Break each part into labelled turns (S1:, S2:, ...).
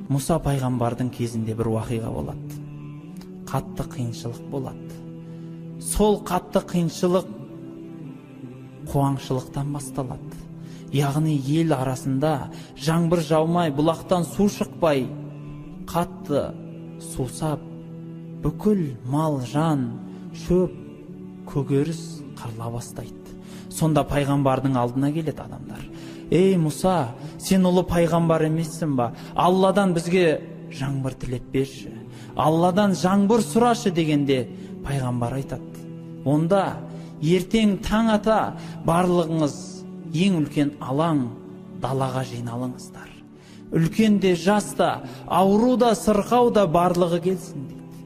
S1: Мұса пайғамбардың кезінде бір уақиға болады. Қатты қиыншылық болады. Сол қатты қиыншылық қуаңшылықтан басталады. Яғни ел арасында жаңбыр жаумай, бұлақтан су шықпай, қатты сусап, бүкіл мал, жан, шөп, көгеріс қырыла бастайды. Сонда пайғамбардың алдына келеді адамдар. Ей Мұса, сен ұлы пайғамбар емессің ба? Алладан бізге жаңбыр тілеп берші. Алладан жаңбыр сұрашы дегенде пайғамбар айтады. Онда ертең таң ата барлығыңыз ең үлкен алаң далаға жиналыңыздар. Үлкен де, жас та, ауру да, сырқау да барлығы келсін дейді.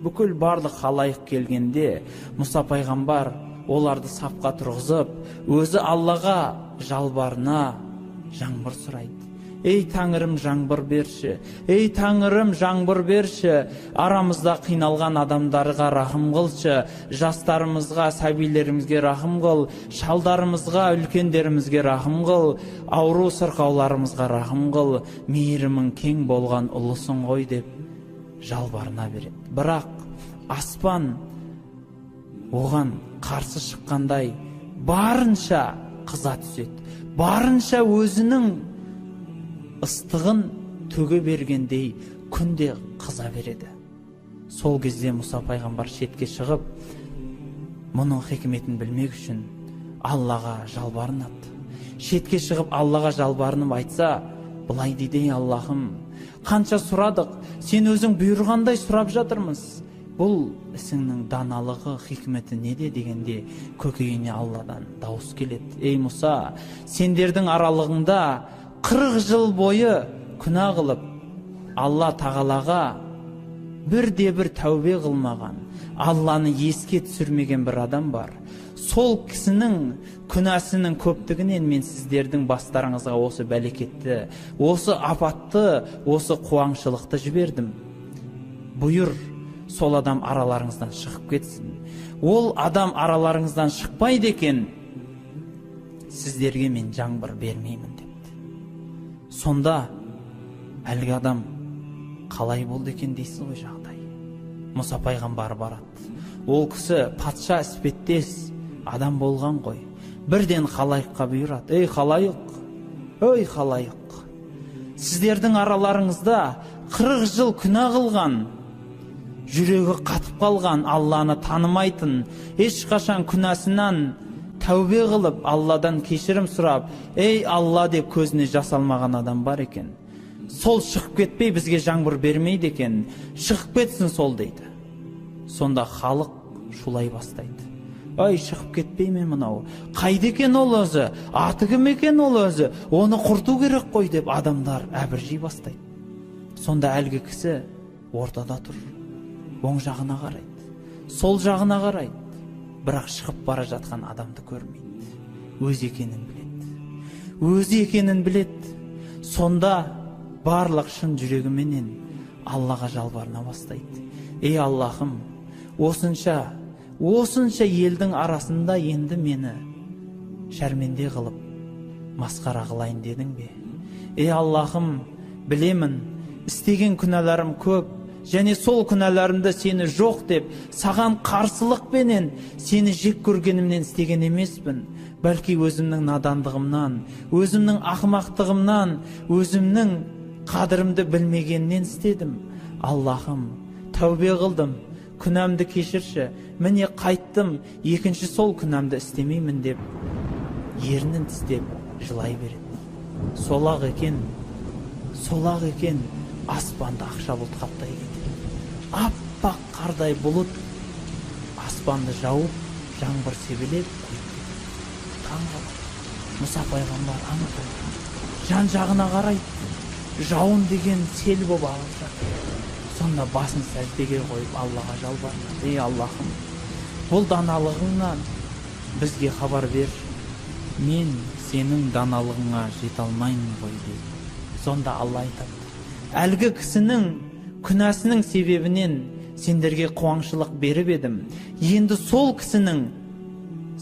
S1: Бүкіл барлық халайық келгенде Мұса пайғамбар оларды сапқа тұрғызып, өзі Аллаға жалбарына жаңбыр сұрайды. Ей Тәңірім, жаңбыр берші. Ей Тәңірім, жаңбыр берші. Арамызда қиналған адамдарға рахым қылшы. Жастарымызға, сәбилерімізге рахым қыл. Шалдарымызға, үлкендерімізге рахым қыл. Ауру сырқауларымызға рахым қыл. Мейірімің кең болған ұлысың ғой деп жалбарына береді. Бірақ аспан оған қарсы шыққандай барынша қыза түседі. Барынша өзінің ыстығын төге бергендей күнде қыза береді. Сол кезде Мұса пайғамбар шетке шығып, мұның хикметін білмек үшін Аллаға жалбарынады. Шетке шығып Аллаға жалбарынып айтса, былай дейді: ей Аллахым, қанша сұрадық, сен өзің бұйырғандай сұрап жатырмыз. Бұл ісіңнің даналығы, хикметі неде дегенде көкейіне Алладан дауыс келеді. Ей Мұса, сендердің аралығыңда 40 жыл бойы күнә қылып, Алла тағалаға бірде-бір тәубе қылмаған, Алланы еске түсірмеген бір адам бар. Сол кісінің күнәсінің көптігінен мен сіздердің бастарыңызға осы бәлекетті, осы апатты, осы қуаңшылықты жібердім. Бұйыр, сол адам араларыңыздан шығып кетсін. Ол адам араларыңыздан шықпайды екен, сіздерге мен жаңбыр бермеймін депті. Сонда әлгі адам қалай болды екен дейсіз ғой жағдай. Мұса пайғамбар барады. Ол кісі патша іспеттес адам болған ғой. Бірден халайыққа бұйырады: ей халайық, ей халайық, сіздердің араларыңызда 40 жыл күнә қылған, жүрегі қатып қалған, Алланы танымайтын, ешқашан күнәсінен тәубе қылып, Алладан кешірім сұрап, ей Алла деп көзіне жас алмаған адам бар екен. Сол шығып кетпей бізге жаңбыр бермейді екен, шығып кетсін сол дейді. Сонда халық шулай бастайды: ай, шығып кетпей ме мынау? Қайда екен ол өзі? Аты кім екен ол өзі? Оны құрту керек қой деп адамдар әбіржей бастайды. Сонда әлгі кісі ортада тұр, оң жағына қарайды, сол жағына қарайды, бірақ шығып бара жатқан адамды көрмейді. Өзі екенін біледі. Өзі екенін біледі. Сонда барлық шын жүрегіменен Аллаға жалбарына бастайды: ей Аллахым, осынша елдің арасында енді мені шәрменде қылып, масқара қылайын дедің бе? Ей Аллахым, білемін, істеген күнәларым көп, және сол күнәларымды сені жоқ деп, саған қарсылықпенен, сені жек көргенімнен істеген емеспін. Бәлки өзімнің надандығымнан, өзімнің ақымақтығымнан, өзімнің қадірімді білмегеннен істедім. Аллахым, тәубе қылдым, күнәмді кешірші, міне қайттым, екінші сол күнәмді істемеймін деп, ернін тістеп жылай береді. Сол-ақ екен, аспанды ақша бұлт қаптай кетеді. Аппақ қардай бұлыт аспанды жауып, жаңбыр себелеп қойып кетеді. Таң қалады. Мұса пайғамбар анық жан жағына қарайды, жауын деген сел болып ағып жатыр. Сонда басын сәждеге қойып Аллаға жалбарынады: ей Аллахым, бұл даналығыңнан бізге хабар бер, мен сенің даналығыңа жете алмаймын ғой дейді. Сонда Алла айтады: әлгі кісінің күнәсінің себебінен сендерге қуаңшылық беріп едім. Енді сол кісінің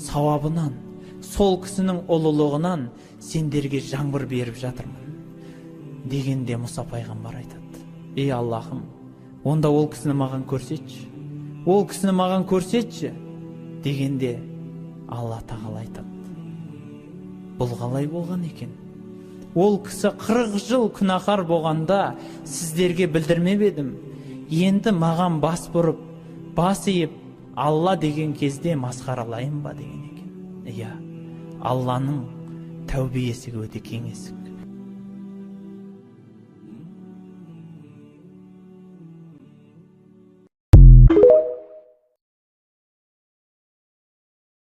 S1: сауабынан, сол кісінің ұлылығынан сендерге жаңбыр беріп жатырмын. дегенде Мұса пайғамбар айтады: ей Аллахым, онда ол кісіні маған көрсетші, ол кісіні маған көрсетші дегенде Алла тағала айтады: бұл қалай болған екен? Ол кісі 40 жыл күнәһар болғанда сіздерге білдірмеп едім, енді маған бас бұрып, бас иіп, Алла деген кезде масқаралайын ба деген екен. Иә, Алланың тәубе есігі өте кең есік.